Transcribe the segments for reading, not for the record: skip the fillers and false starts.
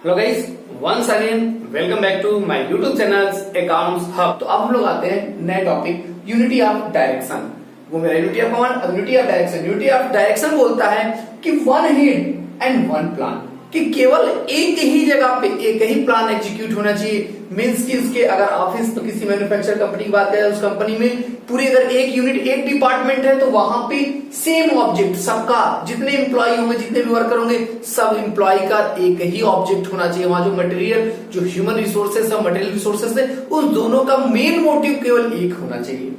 Hello guys, once again welcome back to my YouTube channel accounts hub. तो अब हम लोग आते हैं नए टॉपिक यूनिटी ऑफ डायरेक्शन। वो मेरा यूनिटी ऑफ कमांड और unity of direction. Unity of direction बोलता है कि one head and one plan, कि केवल एक ही जगह पे एक ही प्लान एग्जीक्यूट होना चाहिए। मींस कि उसके अगर ऑफिस तो किसी मैन्युफैक्चर कंपनी की बात करें, उस कंपनी में पूरी अगर एक यूनिट एक डिपार्टमेंट है तो वहां पे सेम ऑब्जेक्ट सबका, जितने एम्प्लॉय होंगे जितने भी वर्कर होंगे सब एम्प्लॉय का एक ही ऑब्जेक्ट होना चाहिए। वहां जो मटेरियल, जो ह्यूमन रिसोर्सेस और मटेरियल रिसोर्सेस है, उस दोनों का मेन मोटिव केवल एक होना चाहिए।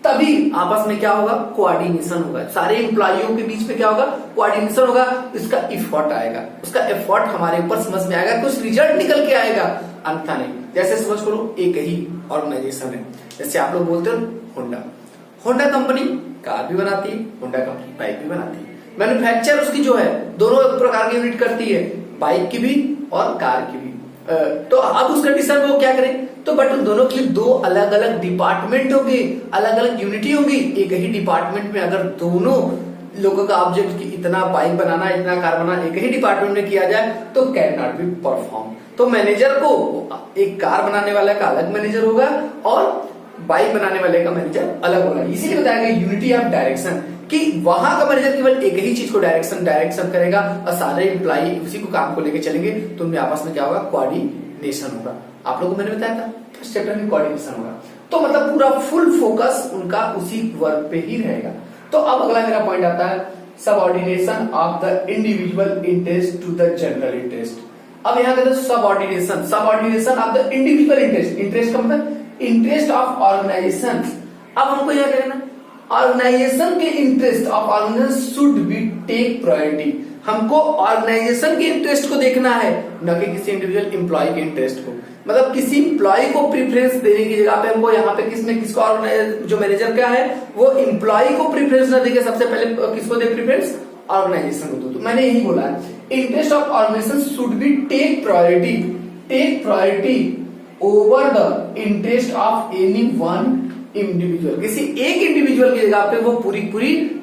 तभी आपस में क्या होगा, कोऑर्डिनेशन होगा। सारे एम्प्लॉइयों के बीच में क्या होगा, कोऑर्डिनेशन होगा। इसका एफर्ट आएगा, उसका एफर्ट हमारे ऊपर समझ में आएगा, कुछ रिजल्ट निकल के आएगा, अन्यथा नहीं। जैसे समझ करो एक ही ऑर्गेनाइजेशन है, जैसे आप लोग बोलते हो होंडा कंपनी कार भी बनाती है, होंडा कंपनी बाइक भी बनाती है। मैन्युफैक्चर उसकी जो है दोनों प्रकार की यूनिट करती है, बाइक की भी और कार की भी। तो अब उस कंडीशन में वो क्या करें, तो बट दोनों के लिए दो अलग अलग डिपार्टमेंट होंगे, अलग अलग यूनिटी होगी। एक ही डिपार्टमेंट में अगर दोनों लोगों का ऑब्जेक्ट की इतना बाइक बनाना, इतना कार बनाना एक ही डिपार्टमेंट में किया जाए तो कैन नॉट बी परफॉर्म। तो मैनेजर को एक कार बनाने वाले का अलग मैनेजर होगा और बाइक बनाने वाले का मैनेजर अलग होगा। इसीलिए बताया गया यूनिटी ऑफ डायरेक्शन, कि वहां का मैनेजर केवल एक ही चीज को डायरेक्शन करेगा और सारे एम्प्लॉई उसी को काम को लेकर चलेंगे, तो उनमें आपस में क्या होगा, कोऑर्डिनेशन होगा। आप लोगों को मैंने बताया था फर्स्ट चैप्टर में कोऑर्डिनेशन होगा, तो मतलब पूरा फुल फोकस उनका उसी वर्क पे ही रहेगा। तो अब अगला मेरा पॉइंट आता है subordination of the individual interest to the general interest. अब यहाँ कहते हैं subordination of the individual interest. Interest का मतलब इंटरेस्ट ऑफ ऑर्गेनाइजेशन। अब हमको यह कहना, ऑर्गेनाइजेशन के interest of organisation should be take priority. हमको ऑर्गेनाइजेशन के इंटरेस्ट को देखना है, न कि किसी इंडिविजुअल एम्प्लॉय के इंटरेस्ट को। मतलब किसी एम्प्लॉय को प्रेफरेंस देने की जगह पे हमको यहाँ पे किसको जो मैनेजर क्या है वो एम्प्लॉय को प्रेफरेंस न देके सबसे पहले किसको दे प्रेफरेंस, ऑर्गेनाइजेशन को दो। तो मैंने यही बोला है, interest of organisation should be take priority over the interest of any one individual. किसी एक इंडिविजुअल की जगह पे वो पूरी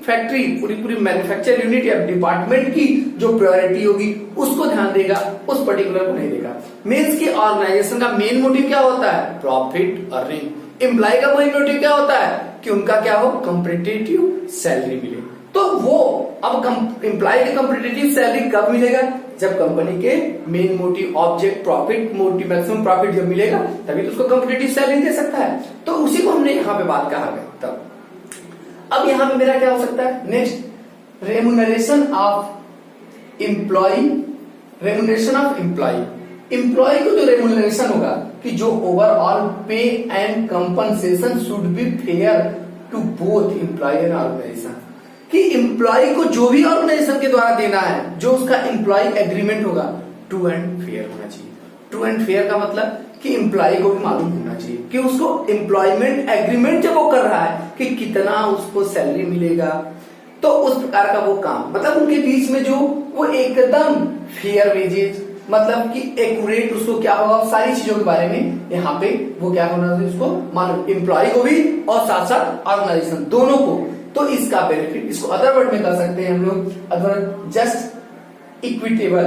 फैक्ट्री, पूरी मैन्युफैक्चर यूनिट या डिपार्टमेंट की जो प्रायोरिटी होगी उसको ध्यान देगा, उस पर्टिकुलर को नहीं देगा। मींस की ऑर्गेनाइजेशन का मेन मोटिव क्या होता है, प्रॉफिट अर्निंग। एम्प्लॉय का मेन मोटिव क्या होता है कि उनका क्या हो, कॉम्पिटिटिव सैलरी मिले। तो वो अब एम्प्लॉय के कॉम्पिटिटिव सैलरी कब मिलेगा, जब कंपनी के main motive object profit, motive maximum profit जब मिलेगा तभी तो उसको कॉम्पिटिटिव सैलरी दे सकता है। तो उसी को हमने यहाँ पे बात कहा गया। तब अब यहाँ पे मेरा क्या हो सकता है, नेक्स्ट रेमुनरेशन ऑफ एम्प्लॉय को जो रेमुनरेशन होगा, कि जो overall pay and compensation should be fair to both employee and organisation. कि एम्प्लॉय को जो भी ऑर्गेनाइजेशन के द्वारा देना है, जो उसका एम्प्लॉय एग्रीमेंट होगा, ट्रू एंड फेयर होना चाहिए। ट्रू एंड फेयर का मतलब कि एम्प्लॉय को भी मालूम होना चाहिए कि उसको एम्प्लॉयमेंट एग्रीमेंट जब वो कर रहा है कि कितना उसको सैलरी मिलेगा, तो उस प्रकार का वो काम, मतलब उनके बीच में जो वो एकदम फेयर वेजेज, मतलब कि एक्यूरेट उसको क्या होगा, सारी चीजों के बारे में यहाँ पे वो क्या होना चाहिए, उसको मालूम, एम्प्लॉय को भी और साथ साथ ऑर्गेनाइजेशन दोनों को। तो इसका बेनिफिट, इसको अदर वर्ड में कर सकते हैं हम लोग, अदर जस्ट इक्विटेबल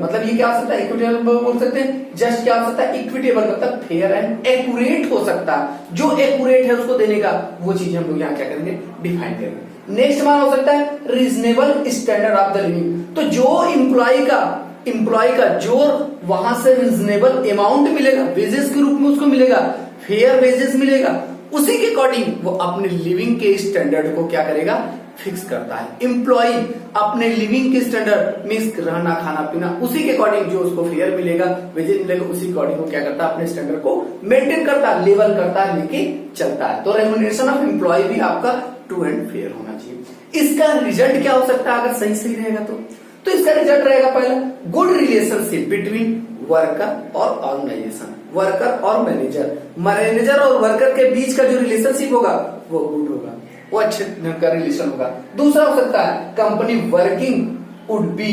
मतलब ये क्या हो सकता है, इक्विटेबल बोल सकते हैं। जस्ट क्या हो सकता है, इक्विटेबल मतलब फेयर एंड एक्यूरेट हो सकता है। जो एक्यूरेट है उसको देने का, वो चीज हम लोग यहाँ क्या करेंगे, डिफाइन करेंगे। नेक्स्ट हमारा हो सकता है reasonable standard of the living. तो जो एम्प्लॉय का जो वहां से रीजनेबल अमाउंट मिलेगा, वेजेस के रूप में उसको मिलेगा, फेयर वेजेस मिलेगा, उसी के अकॉर्डिंग वो अपने लिविंग के स्टैंडर्ड को क्या करेगा, फिक्स करता है। एम्प्लॉय अपने लिविंग के स्टैंडर्ड मींस रहना खाना पीना, उसी के अकॉर्डिंग जो उसको फेयर मिलेगा, वेजेस मिलेगा, उसी के अकॉर्डिंग वो क्या करता है, अपने स्टैंडर्ड को मेंटेन करता है, लेवल करता है, लेके चलता है। तो रेमुनरेशन ऑफ एम्प्लॉय भी आपका ट्रू एंड फेयर होना चाहिए। इसका रिजल्ट क्या हो सकता है अगर सही रहेगा तो इसका रिजल्ट रहेगा पहला, गुड रिलेशनशिप बिटवीन वर्कर और ऑर्गेनाइजेशन, वर्कर और मैनेजर और वर्कर के बीच का जो रिलेशनशिप होगा वो गुड होगा, वो अच्छे ढंग का रिलेशन होगा। दूसरा हो सकता है company working would be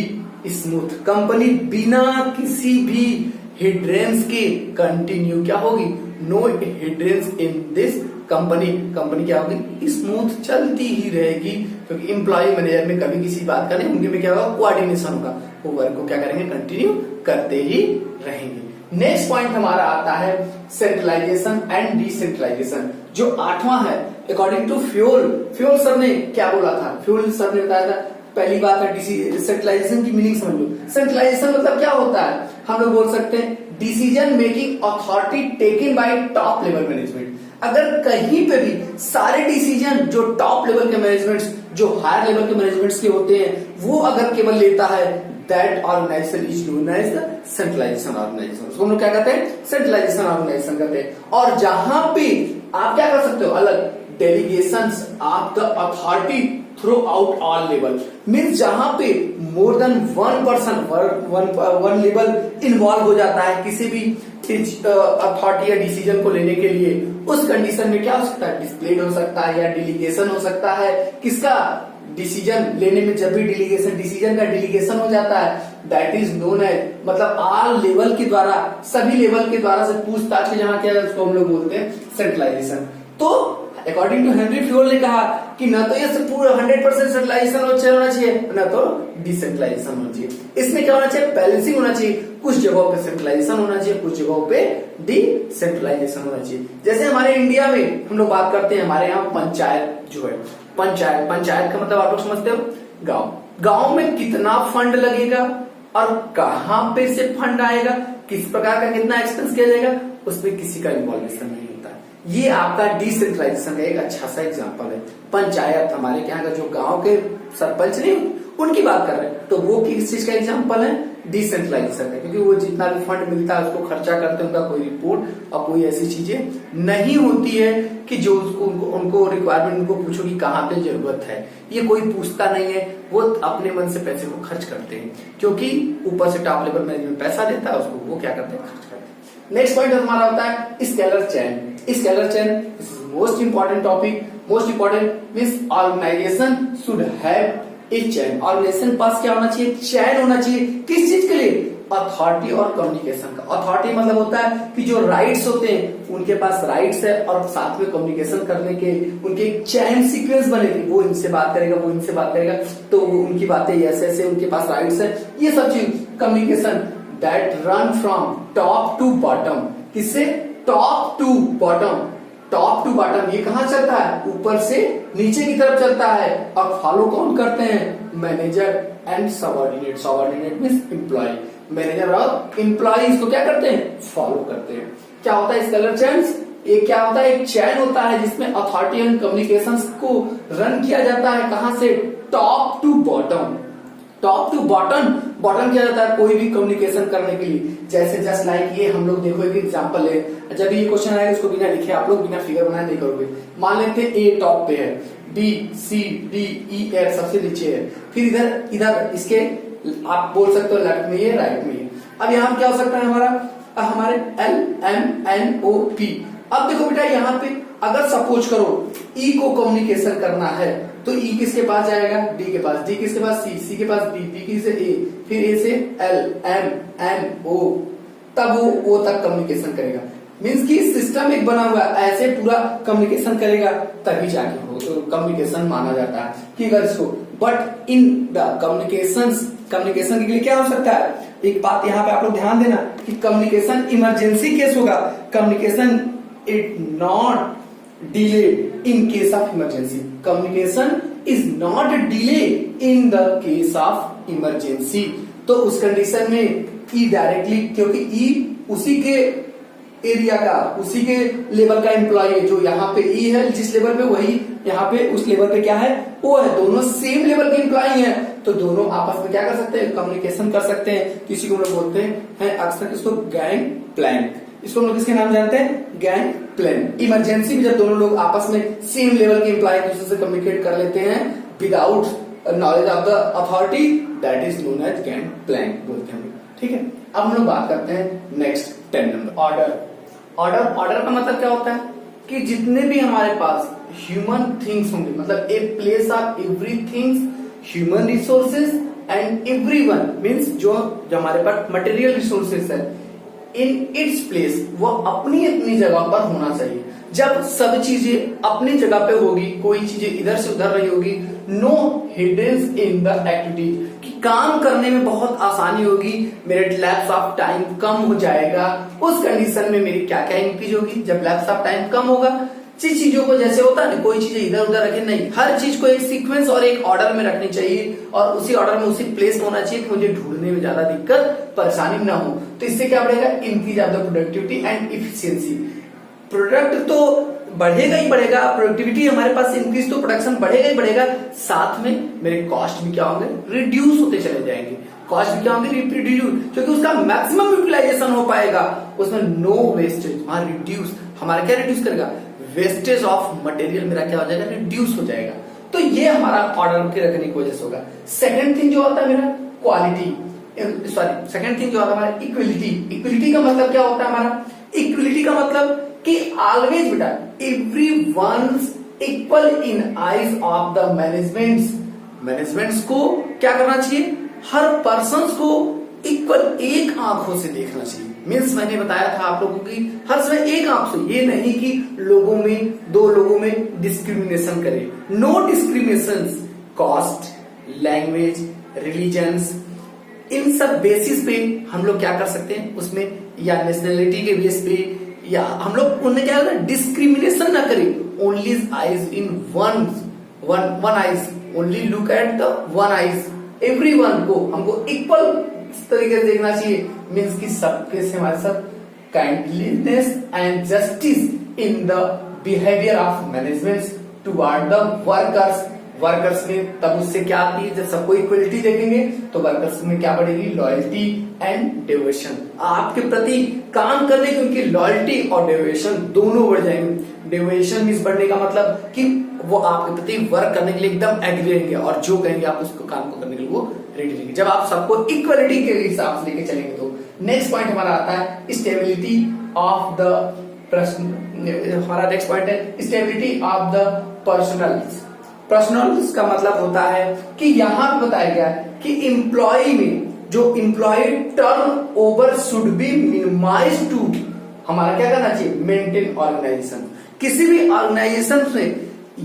smooth, company बिना किसी भी हिड्रेंस के कंटिन्यू क्या होगी, नो हिड्रेंस इन दिस कंपनी क्या होगी, स्मूथ चलती ही रहेगी, क्योंकि एम्प्लॉय मैनेजर में कभी किसी बात का नहीं, उनके में क्या होगा, कोऑर्डिनेशन होगा, वो वर्क को क्या करेंगे, कंटिन्यू करते ही रहेंगे। नेक्स्ट पॉइंट हमारा आता है सेंट्रलाइजेशन एंड डिसेंट्रलाइजेशन, जो 8वां है। अकॉर्डिंग टू फ्यूल सर ने क्या बोला था, फ्यूल सर ने बताया था, पहली बात है सेंट्रलाइजेशन की मीनिंग समझ लो। सेंट्रलाइजेशन मतलब क्या होता है, हम लोग बोल सकते हैं decision making authority taken by top level management. अगर कहीं पे भी सारे डिसीजन जो टॉप लेवल के मैनेजमेंट, जो हायर लेवल के मैनेजमेंट्स के होते हैं, वो अगर केवल लेता है, that organisation is known as the centralisation organisation. उसको हम लोग क्या कहते हैं, सेंट्रलाइजेशन ऑर्गेनाइजेशन कहते हैं। और जहां पे आप क्या कर सकते हो, अलग delegations of the authority through out all level, means जहां पे more than one person one level involve हो जाता है किसी भी अथॉरिटी या डिसीजन को लेने के लिए, उस कंडीशन में क्या हो सकता है, डिस्प्लेड हो सकता है या डेलीगेशन हो सकता है। किसका, डिसीजन लेने में जब भी डिसीजन का डेलीगेशन हो जाता है, दैट इज नोन एज, मतलब ऑल लेवल के द्वारा, सभी लेवल के द्वारा से पूछताछ के जहां क्या है, उसको हम लोग बोलते हैं सेंट्रलाइजेशन। तो अकॉर्डिंग टू हेनरी फ्यूल ने कहा कि ना तो ये पूरा 100% सेंट्रलाइजेशन होना चाहिए, ना तो डिसेंट्रलाइजेशन होना चाहिए। इसमें क्या होना चाहिए, बैलेंसिंग होना चाहिए, कुछ जगहों पे सेंट्रलाइजेशन होना चाहिए, कुछ जगहों पे डिसेंट्रलाइजेशन होना चाहिए। जैसे हमारे इंडिया में हम लोग बात करते हैं, हमारे यहाँ पंचायत जो है, पंचायत का मतलब आप लोग समझते हो, गांव में कितना फंड लगेगा और कहां पे से फंड आएगा, किस प्रकार का कितना एक्सपेंस किया जाएगा, उसमें किसी का इन्वॉल्वेशन नहीं होता है। ये आपका डिसेंट्रलाइजेशन का एक अच्छा सा एग्जांपल है। पंचायत, हमारे यहाँ का जो गांव के सरपंच नहीं, उनकी बात कर रहे हैं, तो वो किस चीज का एग्जांपल है, डिसेंट्रलाइजेशन है, क्योंकि वो जितना भी फंड मिलता है उसको खर्चा करते हैं, उनका कोई रिपोर्ट और कोई ऐसी चीजें नहीं होती है कि जो उनको रिक्वायरमेंट, उनको पूछो कि कहाँ पे जरूरत है, ये कोई पूछता नहीं है, वो अपने मन से पैसे को खर्च करते हैं, क्योंकि ऊपर से टॉप लेवल मैनेजमेंट पैसा देता है, उसको वो क्या करते हैं, खर्च करते हैं। नेक्स्ट पॉइंट हमारा होता है scalar chain. Scalar chain is most important topic, most important means organisation should have a chain. Organisation पास क्या होना चाहिए, चैन होना चाहिए, किस चीज के लिए, अथॉरिटी और कम्युनिकेशन का। अथॉरिटी मतलब होता है कि जो राइट्स होते हैं उनके पास राइट्स है, और साथ में कम्युनिकेशन करने के उनके चैन सीक्वेंस बनेगी, वो इनसे बात करेगा, वो इनसे बात करेगा, तो उनकी बातें ऐसे ऐसे, उनके पास राइट्स है, ये सब चीज communication that run from top to bottom. किससे, top to bottom. Top to bottom ये कहां चलता है, ऊपर से नीचे की तरफ चलता है, और फॉलो कौन करते हैं, manager and subordinate. Subordinate means employee, manager और एम्प्लॉय इसको क्या करते हैं, फॉलो करते हैं। क्या होता है स्केलर चेन्स, ये क्या होता है, एक चैन होता है जिसमें अथॉरिटी एंड कम्युनिकेशंस को रन किया जाता है, कहां से, top to bottom. Top to bottom, bottom किया जाता है कोई भी कम्युनिकेशन करने के लिए। जैसे जस्ट लाइक ये हम लोग देखो एक एग्जांपल है, जब ये क्वेश्चन आएगा इसको बिना लिखे आप लोग बिना फिगर बनाए नहीं करोगे। मान लेते हैं ए टॉप पे है, B C D E F सबसे नीचे है, फिर इधर इधर इसके आप बोल सकते हो लेफ्ट में ये, राइट में ये। अब यहाँ क्या हो सकता है हमारे L M N O P. अब देखो बेटा यहाँ पे अगर सपोज करो ई को कम्युनिकेशन करना है, तो ई किसके पास जाएगा, डी के पास, डी किसके पास, सी के पास बी, बी से ए, फिर ए से एल एम एन ओ, तब वो तक कम्युनिकेशन करेगा। मीन्स की सिस्टम एक बना हुआ है, ऐसे पूरा कम्युनिकेशन करेगा तभी जाके हो तो कम्युनिकेशन माना जाता है कि अगर इसको। बट इन द कम्युनिकेशन के लिए क्या हो सकता है, एक बात यहाँ पे आप लोग ध्यान देना कि कम्युनिकेशन इमरजेंसी केस होगा, communication it not delayed in case of emergency. Communication is not delayed in the case of emergency. तो उस कंडीशन में ई डायरेक्टली, क्योंकि ई उसी के एरिया का, उसी के लेवल का एम्प्लॉय है, जो यहाँ पे ई है जिस लेवल पे, वही यहाँ पे उस लेवल पे क्या है, वो है, दोनों सेम लेवल के एम्प्लॉय हैं, तो दोनों आपस में क्या कर सकते हैं, कम्युनिकेशन कर सकते हैं। किसी को हम लोग बोलते हैं अक्सर इसको गैंग प्लैंक, इसको हम लोग किसके नाम जानते हैं, गैंग प्लैन। इमरजेंसी में जब दोनों लोग आपस में सेम लेवल के एम्प्लॉय दूसरे से कम्युनिकेट कर लेते हैं without knowledge of the authority, that is known as gang plank बोलते हैं। ठीक है, अब हम लोग बात करते हैं नेक्स्ट 10 नंबर, ऑर्डर का मतलब क्या होता है कि जितने भी हमारे पास ह्यूमन थिंग्स होंगे, मतलब a place of everything, human resources and everyone means जो हमारे पास मटेरियल रिसोर्सेज है, इन इट्स प्लेस, वो अपनी अपनी जगह पर होना चाहिए। जब सब चीजें अपनी जगह पे होगी, कोई चीजें इधर से उधर नहीं होगी, no hidden in the activity, कि काम करने में बहुत आसानी होगी, मेरे लैप्स ऑफ टाइम कम हो जाएगा। उस कंडीशन में मेरी क्या क्या इंक्रीज होगी? जब लैप्स ऑफ टाइम कम होगा, जिस चीजों को जैसे होता है ना, कोई चीजें इधर उधर रखे नहीं, हर चीज को एक सीक्वेंस और एक ऑर्डर में रखनी चाहिए और उसी ऑर्डर में उसी प्लेस में होना चाहिए कि मुझे ढूंढने में ज्यादा दिक्कत परेशानी ना हो। तो इससे क्या बढ़ेगा? Increase of the productivity and efficiency. Product तो बढ़ेगा ही बढ़ेगा, प्रोडक्टिविटी हमारे पास इंक्रीज, तो प्रोडक्शन बढ़ेगा ही बढ़ेगा, साथ में मेरे कॉस्ट भी क्या होंगे? रिड्यूस होते चले जाएंगे। कॉस्ट भी क्या होंगे? रिड्यूस, क्योंकि उसका मैक्सिमम यूटिलाइजेशन हो पाएगा, उसमें नो वेस्टेज। वहां रिड्यूस हमारा क्या रिड्यूस करेगा? वेस्टेज ऑफ मटेरियल मेरा क्या हो जाएगा? रिड्यूस हो जाएगा। तो ये हमारा ऑर्डर के रखने की वजह से होगा। सेकंड थिंग जो होता है मेरा क्वालिटी, सॉरी सेकंड थिंग जो होता है हमारा इक्विलिटी। इक्विलिटी का मतलब क्या होता है हमारा? इक्विलिटी का मतलब कि ऑलवेज बेटा every one's equal in eyes of the managements को क्या करना चाहिए? हर पर्सन को इक्वल एक आंखों से देखना चाहिए। मीन्स मैंने बताया था आप लोगों की हर समय एक आंख से, ये नहीं कि लोगों में, दो लोगों में डिस्क्रिमिनेशन करे। No discrimination, caste, language, religions, इन सब बेसिस पे हम लोग क्या कर सकते हैं उसमें, या नेशनलिटी के बेस पे, या हम लोग उनमें क्या होगा? डिस्क्रिमिनेशन ना करें। Only eyes in one eyes, only look at the one eyes. Everyone को हमको इक्वल तरीके से देखना चाहिए। मीन्स की सबके से हमारे साथ kindliness and justice in the behaviour of management toward the workers में। तब उससे क्या आती है? जब सबको इक्वलिटी देखेंगे तो वर्कर्स में क्या बढ़ेगी? Loyalty and devotion. आपके प्रति काम करने की उनकी लॉयल्टी और डिवोशन दोनों बढ़ जाएंगे। डिवोशन मीन्स बढ़ने का मतलब कि वो आपके प्रति वर्क करने के लिए एकदम एग्री रहेंगे और जो कहेंगे आप उसको काम को करने के लिए वो रेडी रहेंगे। जब आप सबको इक्वलिटी के हिसाब से लेके चलेंगे तो नेक्स्ट पॉइंट हमारा आता है स्टेबिलिटी ऑफ द हमारा नेक्स्ट पॉइंट है स्टेबिलिटी ऑफ द पर्सनल्स का मतलब होता है कि यहां पे बताया गया है कि एम्प्लॉय में जो employee turn over should be minimise to, हमारा क्या करना चाहिए? Maintain organisation. किसी भी ऑर्गेनाइजेशन में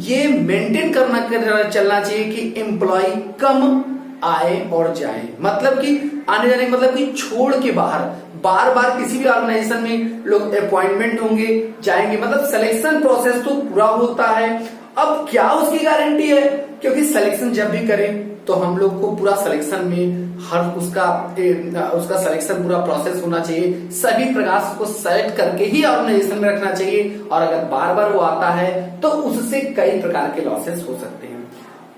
ये मेंटेन करना चलना चाहिए कि एम्प्लॉय कम आए और जाए। मतलब कि आने जाने का मतलब कि छोड़ के बार बार किसी भी ऑर्गेनाइजेशन में लोग अपॉइंटमेंट होंगे, जाएंगे, मतलब सिलेक्शन प्रोसेस तो पूरा होता है। अब क्या उसकी गारंटी है? क्योंकि सिलेक्शन जब भी करें तो हम लोग को पूरा सिलेक्शन में हर उसका सिलेक्शन पूरा प्रोसेस होना चाहिए। सभी प्रकार को सेलेक्ट करके ही ऑर्गेनाइजेशन में रखना चाहिए। और अगर बार बार वो आता है तो उससे कई प्रकार के लॉसेस हो सकते हैं।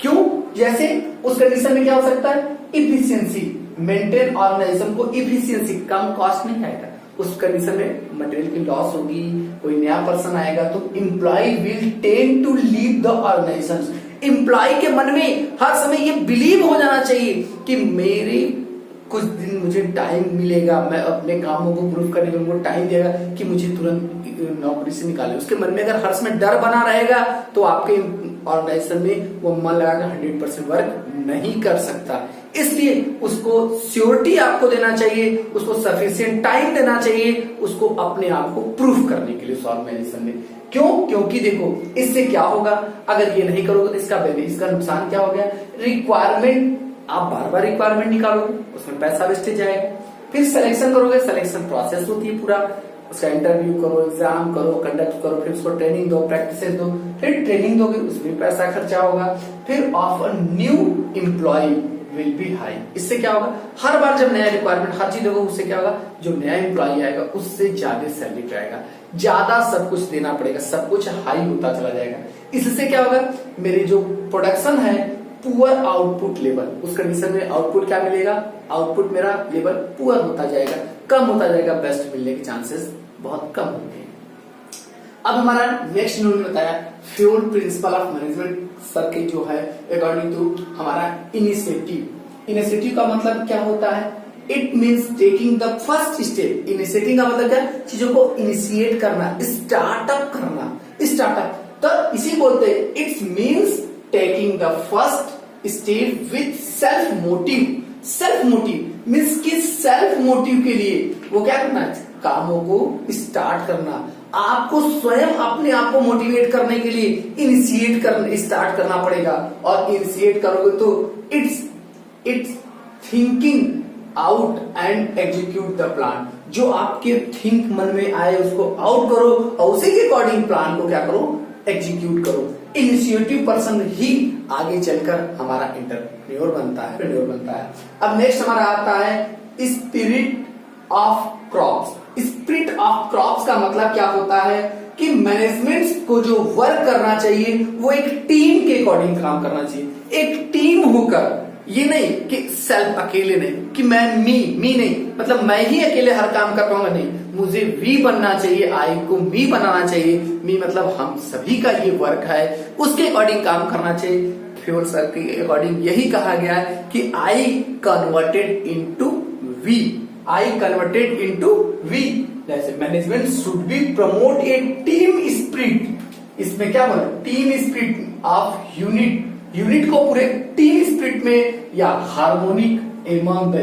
क्यों? जैसे उस कंडीशन में क्या हो सकता है? इफिशियंसी, मेंटेन ऑर्गेनाइजेशन को इफिशियंसी, कम कॉस्ट नहीं आएगा। उस कंडीशन में मटेरियल की लॉस होगी, कोई नया पर्सन आएगा तो employee will tend to leave the organisation. Employee के मन में हर समय ये बिलीव हो जाना चाहिए कि मेरे कुछ दिन मुझे टाइम मिलेगा, मैं अपने कामों को प्रूव करने में उनको टाइम देगा कि मुझे तुरंत नौकरी से निकाले। उसके मन में अगर हर समय डर बना रहेगा तो आपके ऑर्गेनाइजेशन में वो मन लगाकर 100% वर्क नहीं कर सकता। इसलिए उसको श्योरिटी आपको देना चाहिए, उसको सफिशिएंट टाइम देना चाहिए, उसको अपने आप को प्रूफ करने के लिए उस ऑर्गेनाइजेशन में। क्यों? क्योंकि देखो इससे क्या होगा, अगर ये नहीं करोगे तो इसका नुकसान क्या हो गया? रिक्वायरमेंट, आप बार बार रिक्वायरमेंट निकालोगे, उसमें पैसा वेस्टेज जाएगा। फिर सिलेक्शन करोगे, सिलेक्शन प्रोसेस होती है पूरा, उसका इंटरव्यू करो, एग्जाम करो, कंडक्ट करो, फिर उसको ट्रेनिंग दो, प्रैक्टिसेस दो, फिर ट्रेनिंग दोगे, उसमें पैसा खर्चा होगा। फिर of a new employ will be high. इससे क्या होगा? हर बार जब नया रिक्वायरमेंट हर चीज होगा, उससे क्या होगा? जो नया एम्प्लॉय आएगा उससे ज्यादा सैलरी पाएगा, ज्यादा सब कुछ देना पड़ेगा, सब कुछ हाई होता चला जाएगा। इससे क्या होगा? मेरी जो प्रोडक्शन है पुअर आउटपुट लेवल, उस कंडीशन में आउटपुट क्या मिलेगा? आउटपुट मेरा लेवल पुअर होता जाएगा, कम होता जाएगा, बेस्ट मिलने के चांसेस बहुत कम होंगे। अब हमारा नेक्स्ट न्यूज में बताया fuel principle of management sir के जो है अकॉर्डिंग टू हमारा इनिशिएटिव का मतलब क्या होता है? It means taking the first step. Initiative का मतलब क्या? चीजों को इनिशिएट करना, स्टार्टअप करना, स्टार्टअप तो इसी बोलते हैं। It's means taking the first step with self motive means कि सेल्फ मोटिव के लिए वो क्या करना है? कामों को स्टार्ट करना, आपको स्वयं अपने आप को मोटिवेट करने के लिए इनिशिएट करना स्टार्ट करना पड़ेगा। और इनिशिएट करोगे तो it's thinking out and execute the plan. जो आपके थिंक मन में आए उसको आउट करो और उसी के अकॉर्डिंग प्लान को क्या करो, एग्जीक्यूट करो। इनिशिएटिव पर्सन ही आगे चलकर हमारा एंटरप्रेन्योर बनता है। अब नेक्स्ट हमारा आता है spirit of crops. Spirit of crops का मतलब क्या होता है कि मैनेजमेंट को जो वर्क करना चाहिए वो एक टीम के अकॉर्डिंग काम करना चाहिए। एक टीम होकर, ये नहीं कि सेल्फ अकेले नहीं, कि मैं मी नहीं, मतलब मैं ही अकेले हर काम कर पाऊंगा, नहीं, मुझे वी बनना चाहिए, आई को मी बनाना चाहिए। मी मतलब हम सभी का ये वर्क है, उसके अकॉर्डिंग काम करना चाहिए। फ्यूल सर के अकॉर्डिंग यही कहा गया है कि I converted into we, I converted into we. जैसे management should be promote a team spirit. इसमें क्या बोला, टीम स्पिरिट ऑफ यूनिट को पूरे टीम स्पिरिट में, या हार्मोनिक एमंग द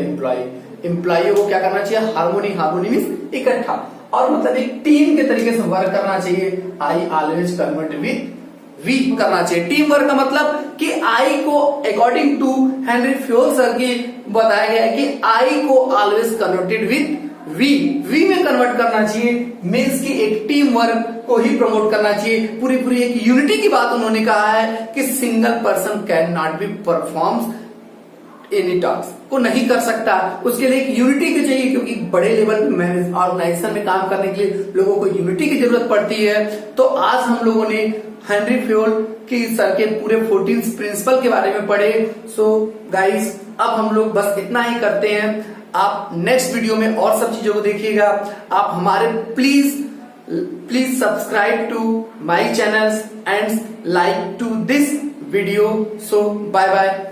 एम्प्लॉय को क्या करना चाहिए, हार्मोनी मीन्स इकट्ठा, और मतलब एक टीम के तरीके से वर्क करना चाहिए। I always convert with we करना चाहिए। टीम वर्क का मतलब कि आई को according to Henry Fayol sir की बताया गया है कि आई को ऑलवेज कन्वर्टेड विद वी में कन्वर्ट करना चाहिए। मीन्स की एक टीम वर्क को ही प्रमोट करना चाहिए। पूरी एक यूनिटी की बात उन्होंने कहा है कि single person can not be performs any task को नहीं कर सकता, उसके लिए एक यूनिटी की चाहिए, क्योंकि बड़े लेवल पे मैनेज ऑर्गेनाइजेशन में काम करने के लिए लोगों को यूनिटी की जरूरत पड़ती है। तो आज हम लोगों ने हेनरी फ्योल की सर के पूरे 14 प्रिंसिपल के बारे में पढ़े। सो गाइस, अब हम लोग बस इतना ही करते हैं। आप नेक्स्ट वीडियो में और सब चीजों को देखिएगा। आप हमारे please subscribe to my channels and like to this video. So bye bye.